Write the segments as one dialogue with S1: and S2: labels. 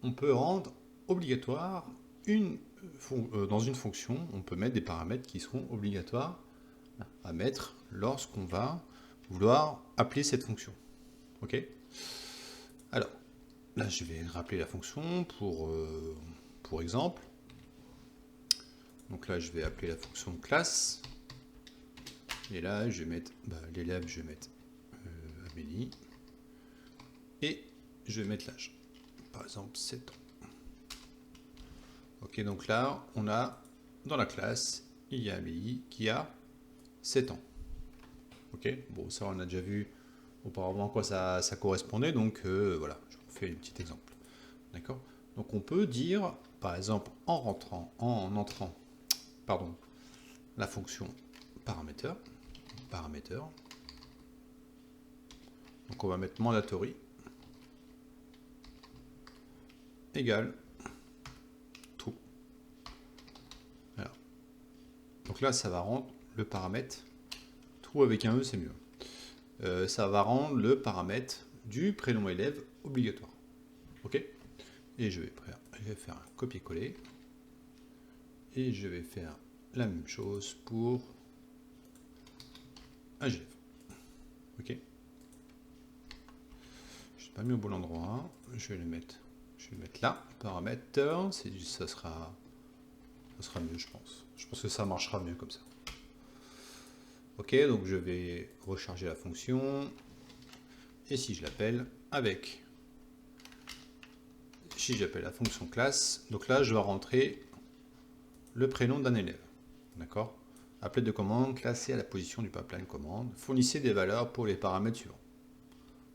S1: on peut rendre obligatoire dans une fonction, on peut mettre des paramètres qui seront obligatoires à mettre lorsqu'on va vouloir appeler cette fonction. Ok. Alors, là, je vais rappeler la fonction pour exemple. Donc là, je vais appeler la fonction classe. Et là, je vais mettre l'élève, je vais mettre Amélie. Et je vais mettre l'âge. Par exemple, 7 ans. Ok, donc là, on a dans la classe, il y a Amélie qui a 7 ans. Ok, bon, ça, on a déjà vu auparavant à quoi ça correspondait. Donc voilà, je vous fais un petit exemple. D'accord. Donc on peut dire, par exemple, en entrant, pardon, la fonction paramètre. Donc on va mettre mandatory égale true. Voilà. Donc là, ça va rendre le paramètre true avec un E, c'est mieux. Ça va rendre le paramètre du prénom élève obligatoire. Ok. Et je vais faire un copier-coller. Et je vais faire la même chose pour un élève. Ok. Je n'ai pas mis au bon endroit. Je vais le mettre là. Paramètre, ça sera mieux, je pense. Je pense que ça marchera mieux comme ça. Ok, donc je vais recharger la fonction. Et si je l'appelle avec, si j'appelle la fonction classe, donc là je dois rentrer le prénom d'un élève. D'accord. Appelette de commande classée à la position du pipeline commande. Fournissez des valeurs pour les paramètres suivants.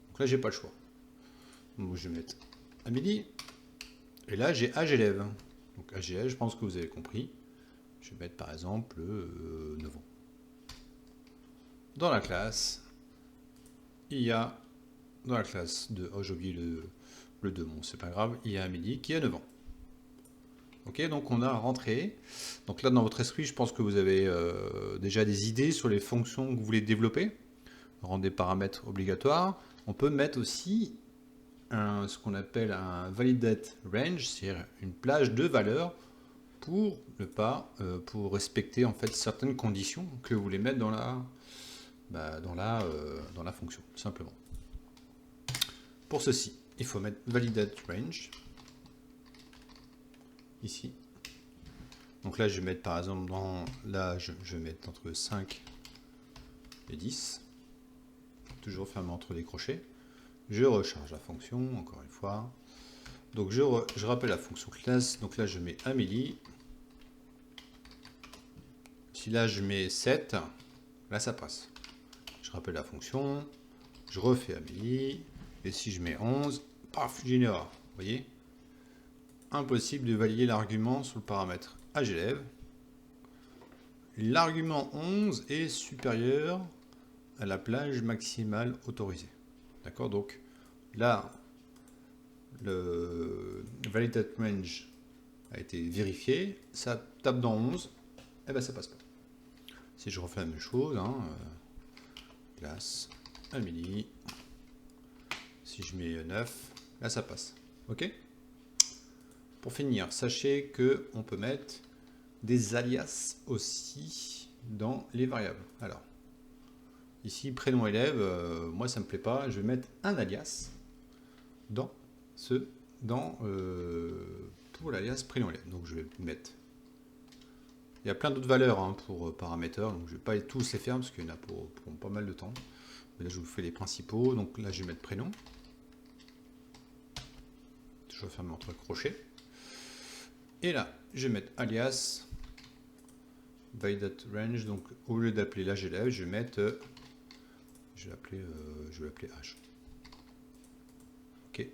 S1: Donc là j'ai pas le choix. Donc je vais mettre Amélie. Et là j'ai âge élève. Donc âge élève, je pense que vous avez compris. Je vais mettre par exemple 9 ans. Dans la classe, il y a, dans la classe de, oh j'ai oublié le 2, bon c'est pas grave, il y a Amélie qui a 9 ans. Ok, donc on a rentré. Donc là dans votre esprit, je pense que vous avez déjà des idées sur les fonctions que vous voulez développer. Rendre des paramètres obligatoires. On peut mettre aussi ce qu'on appelle un validate range, c'est-à-dire une plage de valeurs pour ne pas, pour respecter en fait certaines conditions que vous voulez mettre dans la fonction, tout simplement. Pour ceci, il faut mettre validate range ici. Donc là, je vais mettre par exemple dans l'âge, je vais mettre entre 5 et 10, toujours fermé entre les crochets. Je recharge la fonction, encore une fois. Donc je rappelle la fonction classe. Donc là, je mets Amélie. Si là, je mets 7, là, ça passe. Je rappelle la fonction. Je refais Amélie. Et si je mets 11, paf, j'ai une erreur. Vous voyez? Impossible de valider l'argument sur le paramètre âge élève. L'argument 11 est supérieur à la plage maximale autorisée. D'accord? Donc là, le validate range a été vérifié, ça tape dans 11, et ben ça passe pas. Si je refais la même chose, classe, Amélie, si je mets 9, là ça passe. Ok. Pour finir, sachez que on peut mettre des alias aussi dans les variables. Alors, ici, prénom élève, moi ça me plaît pas, je vais mettre un alias pour l'alias prénom élève. Donc je vais mettre. Il y a plein d'autres valeurs pour paraméteurs, donc je ne vais pas tous les faire parce qu'il y en a pour pas mal de temps. Mais là je vous fais les principaux, donc là je vais mettre prénom. Je vais fermer entre crochets. Et là je vais mettre alias validate range, donc au lieu d'appeler l'âge élève, je vais mettre je vais l'appeler âge. Ok.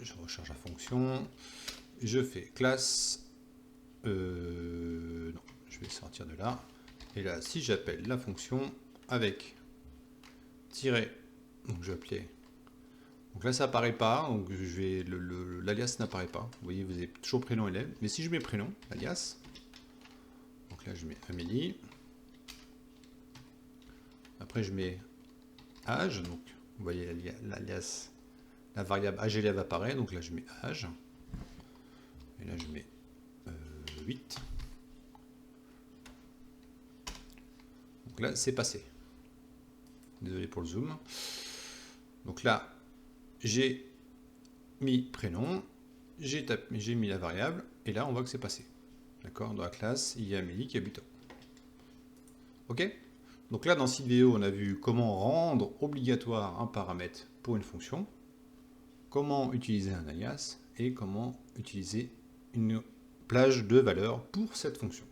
S1: Je recharge la fonction. Je fais classe. Non, je vais sortir de là. Et là, si j'appelle la fonction avec tiret, donc je vais appeler. Donc là, ça apparaît pas. Donc l'alias n'apparaît pas. Vous voyez, vous avez toujours prénom élève. Mais si je mets prénom, alias. Donc là, je mets Amélie. Après, je mets âge. Donc, vous voyez l'alias, la variable âge élève apparaît. Donc là, je mets âge. Et là, je mets 8. Donc là, c'est passé. Désolé pour le zoom. Donc là, j'ai mis prénom, j'ai mis la variable, et là, on voit que c'est passé. D'accord? Dans la classe, il y a Amélie qui habite. Ok? Donc là, dans cette vidéo, on a vu comment rendre obligatoire un paramètre pour une fonction, comment utiliser un alias, et comment utiliser une plage de valeurs pour cette fonction.